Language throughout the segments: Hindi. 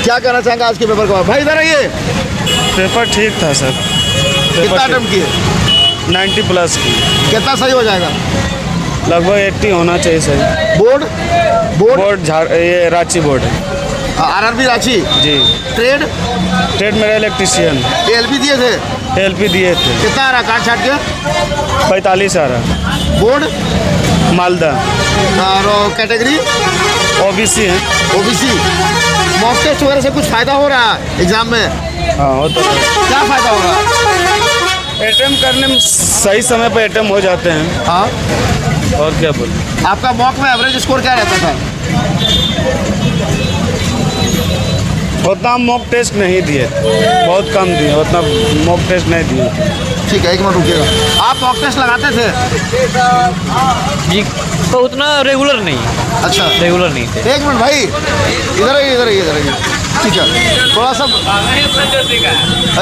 क्या कहना चाहेंगे आज के पेपर के बारे में? भाई इधर आइए। पेपर ठीक था सर। कितना अटेम्प्ट किए? 90 प्लस की। कितना सही हो जाएगा? लगभग 80 होना चाहिए सर। बोर्ड बोर्ड ये रांची बोर्ड है आरआरबी रांची। जी। ट्रेड ट्रेड मेरा इलेक्ट्रिशियन। एलपी दिए थे? एलपी दिए थे। कितना आ रहा काट छाट के? 45 आ रहा। बोर्ड मालदा। और कैटेगरी ओबीसी है। ओबीसी। मॉक टेस्ट वगैरह से कुछ फायदा हो रहा है एग्जाम में? हाँ हो तो क्या फायदा हो रहा है? अटेम्प्ट करने में सही समय पर अटेम्प्ट हो जाते हैं। हाँ। और क्या बोलूं। आपका मॉक में एवरेज स्कोर क्या रहता था? उतना मॉक टेस्ट नहीं दिए, बहुत कम दिए, उतना मॉक टेस्ट नहीं दिए। ठीक है, एक मिनट रुकिएगा। आप मॉक टेस्ट लगाते थे? जी तो उतना रेगुलर नहीं। अच्छा, रेगुलर नहीं थे। एक मिनट भाई, इधर आइए इधर आइए इधर आइए। ठीक है, थोड़ा सा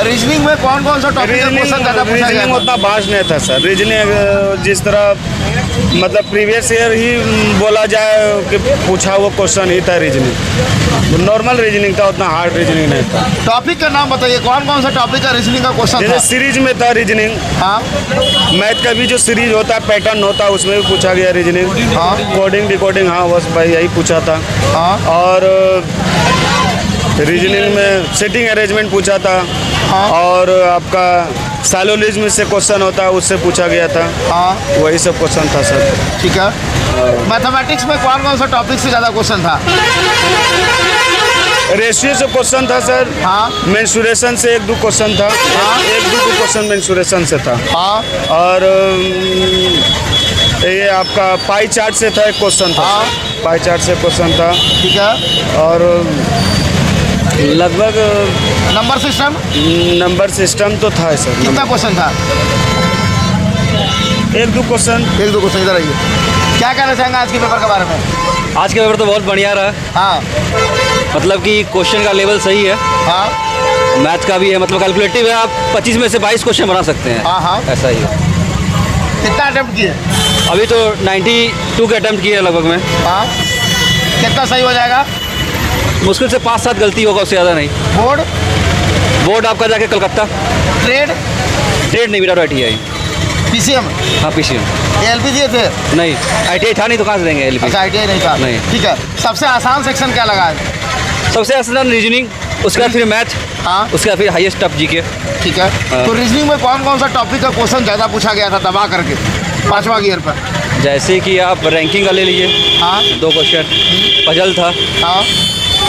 रीजनिंग में कौन कौन सा टॉपिक क्वेश्चन ज़्यादा पूछा गया रीजनिंग था? उतना भाष नहीं था सर। रीजनिंग जिस तरह मतलब प्रीवियस ईयर ही बोला जाए कि पूछा वो क्वेश्चन ही था रीजनिंग। नॉर्मल रीजनिंग था, उतना हार्ड रीजनिंग नहीं था। टॉपिक का नाम बताइए, कौन कौन सा टॉपिक का रीजनिंग का क्वेश्चन जैसे था? सीरीज में था रीजनिंग। हाँ मैथ का भी जो सीरीज होता है, पैटर्न होता है, उसमें भी पूछा गया रीजनिंग। हाँ। कोडिंग डिकोडिंग, हाँ बस भाई यही पूछा था। हाँ और रीजनिंग में सेटिंग अरेंजमेंट पूछा था। हाँ। और आपका साइलोलिज्म से क्वेश्चन होता है, उससे पूछा गया था। हाँ। वही सब क्वेश्चन था सर। ठीक है। मैथमेटिक्स में कौन कौन सा टॉपिक से ज़्यादा क्वेश्चन था? रेशियो से क्वेश्चन था सर। हाँ। मेंसुरेशन से 1-2 क्वेश्चन था। हाँ। 1-2 क्वेश्चन मेंसुरेशन से था। हाँ। और ये आपका पाई चार्ट से था, एक क्वेश्चन था। हाँ। पाई चार्ट से क्वेश्चन था। ठीक है। और लगभग नंबर सिस्टम तो था सर। कितना क्वेश्चन था? 1-2 क्वेश्चन। एक दो क्वेश्चन। इधर आइए। क्या कहना चाहेंगे आज के पेपर के बारे में? आज का पेपर तो बहुत बढ़िया रहा। हाँ मतलब कि क्वेश्चन का लेवल सही है। हाँ मैथ का भी है, मतलब कैलकुलेटिव है। आप 25 में से 22 क्वेश्चन बना सकते हैं। हाँ हाँ। ऐसा ही है। कितना अटेम्प्ट किए? अभी तो 92 के अटेम्प्ट किए लगभग में। हाँ। कितना सही हो जाएगा? मुश्किल से 5-7 गलती होगा, उससे ज़्यादा नहीं। बोर्ड बोर्ड आपका जाके कलकत्ता। ट्रेड ट्रेड नहीं, मेरा ITI। पीसीएम हाँ PCM। एलपी दिए थे? नहीं, ITI था नहीं तो कहाँ से देंगे LP। अच्छा, आईटीआई नहीं था। नहीं। ठीक है। सबसे आसान सेक्शन क्या लगा है? सबसे आसान रीजनिंग, उसके बाद फिर मैथ, हाँ। उसके बाद फिर हाईएस्ट टफ GK। ठीक है। हाँ। तो रीजनिंग में कौन कौन सा टॉपिक का क्वेश्चन ज़्यादा पूछा गया था दबा करके 5वां गियर पर? जैसे कि आप रैंकिंग का ले लीजिए। हाँ। 2 क्वेश्चन। पजल था। हाँ।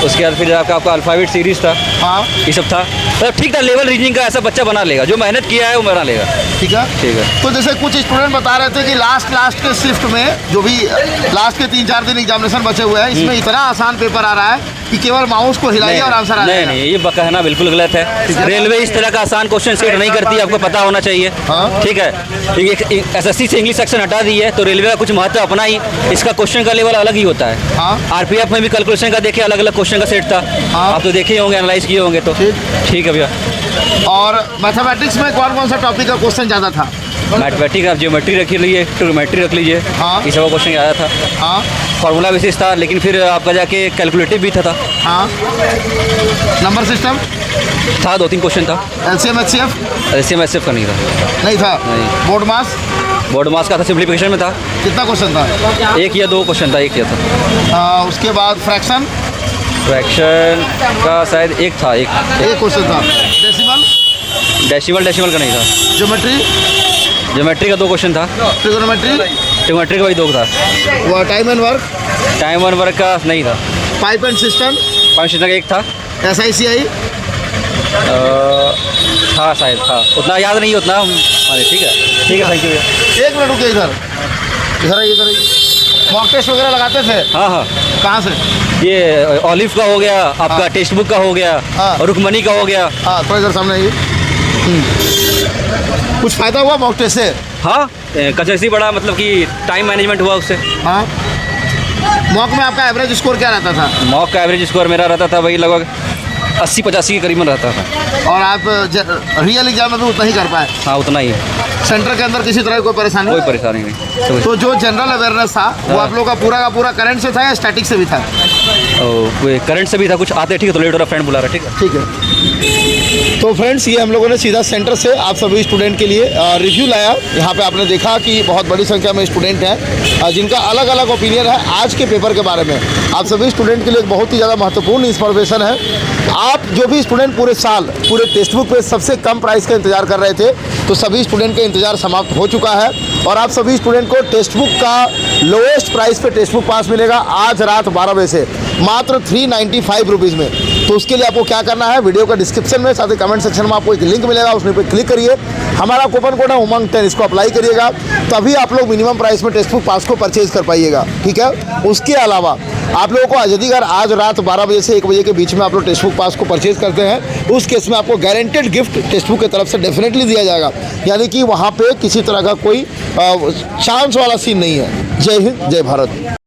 उसके बाद फिर आपका अल्फ़ाबेट सीरीज था। हाँ। ये सब था। मतलब ठीक था, लेवल रीजनिंग का ऐसा बच्चा बना लेगा, जो मेहनत किया है वो बना लेगा। ठीक है। ठीक है। तो जैसे कुछ स्टूडेंट बता रहे थे कि लास्ट के शिफ्ट में जो भी लास्ट के 3-4 दिन एग्जामिनेशन बचे हुए हैं, इसमें इतना आसान पेपर आ रहा है कि केवल माउस को हिलाइए और आंसर आ जाएगा। नहीं, ये कहना बिल्कुल गलत है। रेलवे इस तरह का आसान क्वेश्चन सेट नहीं करती, आपको पता होना चाहिए। हाँ। ठीक है। SSC से इंग्लिश सेक्शन हटा दी है तो रेलवे का कुछ महत्व अपना ही, इसका क्वेश्चन का लेवल अलग ही होता है। हाँ। RPF में भी कैलकुलेशन का देखे अलग अलग क्वेश्चन का सेट था। हाँ। आप तो देखे होंगे, एनालाइज किए होंगे तो। ठीक है भैया। और मैथमेटिक्स में कौन कौन सा टॉपिक का क्वेश्चन ज़्यादा था? मैथमेटिक्स आप ज्योमेट्री रख लीजिए, ट्रिग्नोमेट्री रख लीजिए। हाँ। ये सब क्वेश्चन आया था। हाँ। फार्मूला बेसिस था, लेकिन फिर आपका जाके कैलकुलेटिव भी था। हाँ। नंबर सिस्टम था 2-3 क्वेश्चन था। एलसीएम एचसीएफ SCM-SF का नहीं था। नहीं था? नहीं। बोर्ड मास बोर्ड मास का था, सिंप्लीफिकेशन में था। कितना क्वेश्चन था? 1 या 2 क्वेश्चन था, 1 किया था। उसके बाद फ्रैक्शन फ्रैक्शन का शायद 1 था। एक क्वेश्चन था। डेसिमल का नहीं था। ज्योमेट्री का 2 क्वेश्चन था। ट्रिग्नोमेट्री का भी 2 था। वो टाइम एंड वर्क का नहीं था। पाइप एंड सिस्टम का 1 था। SICI था शायद, था उतना याद नहीं उतना। अरे ठीक है थैंक यू भैया। एक मिनट रुकिए। इधर आइए। मॉक टेस्ट वगैरह लगाते थे? हाँ। कहाँ से? ये ऑलिव का हो गया आपका। हाँ। टेक्स्ट बुक का हो गया। हाँ। और रुकमनी का हो गया। हाँ, थोड़ा इधर सामने आइए। कुछ फ़ायदा हुआ मॉक टेस्ट से? हाँ, कंसिस्टेंसी बड़ा, मतलब कि टाइम मैनेजमेंट हुआ उससे। हाँ। मॉक में आपका एवरेज स्कोर क्या रहता था? मॉक का एवरेज स्कोर मेरा रहता था वही लगभग 80-85 के करीबन रहता था। और आप रियल एग्जाम में भी उतना ही कर पाए? हाँ, उतना ही है। सेंटर के अंदर किसी तरह की कोई परेशानी? कोई परेशानी नहीं। तो तो जो जनरल अवेयरनेस था वो आप लोगों का पूरा करंट से था या स्टैटिक से भी था? कोई करंट से भी था, कुछ आते ठीक है तो लेट हो रहा, फ्रेंड बुला रहा, ठीक है। ठीक है। तो फ्रेंड्स, ये हम लोगों ने सीधा सेंटर से आप सभी स्टूडेंट के लिए रिव्यू लाया। यहाँ पे आपने देखा कि बहुत बड़ी संख्या में स्टूडेंट हैं जिनका अलग अलग ओपिनियन है आज के पेपर के बारे में। आप सभी स्टूडेंट के लिए एक बहुत ही ज़्यादा महत्वपूर्ण इन्फॉर्मेशन है। आप जो भी स्टूडेंट पूरे साल पूरे टेक्स्ट बुक पे सबसे कम प्राइस का इंतजार कर रहे थे, तो सभी स्टूडेंट का इंतजार समाप्त हो चुका है और आप सभी स्टूडेंट को टेक्स्ट बुक का लोएस्ट प्राइस पे टेक्स्ट बुक पास मिलेगा आज रात 12 बजे से मात्र 395 रुपीज़ में। तो उसके लिए आपको क्या करना है, वीडियो का डिस्क्रिप्शन में साथ ही कमेंट सेक्शन में आपको एक लिंक मिलेगा, उसमें पे क्लिक करिए, हमारा कूपन कोड है उमंग 10, इसको अप्लाई करिएगा, तभी आप लोग मिनिमम प्राइस में टेक्स्ट बुक पास को परचेज कर पाइएगा। ठीक है। उसके अलावा आप लोगों को यदि अगर आज रात 12 बजे से 1 बजे के बीच में आप लोग टेक्स्ट बुक पास को परचेज करते हैं, उस केस में आपको गारंटेड गिफ्ट टेक्स्ट बुक की तरफ से डेफिनेटली दिया जाएगा। यानी कि वहाँ पे किसी तरह का कोई चांस वाला सीन नहीं है। जय हिंद, जय भारत।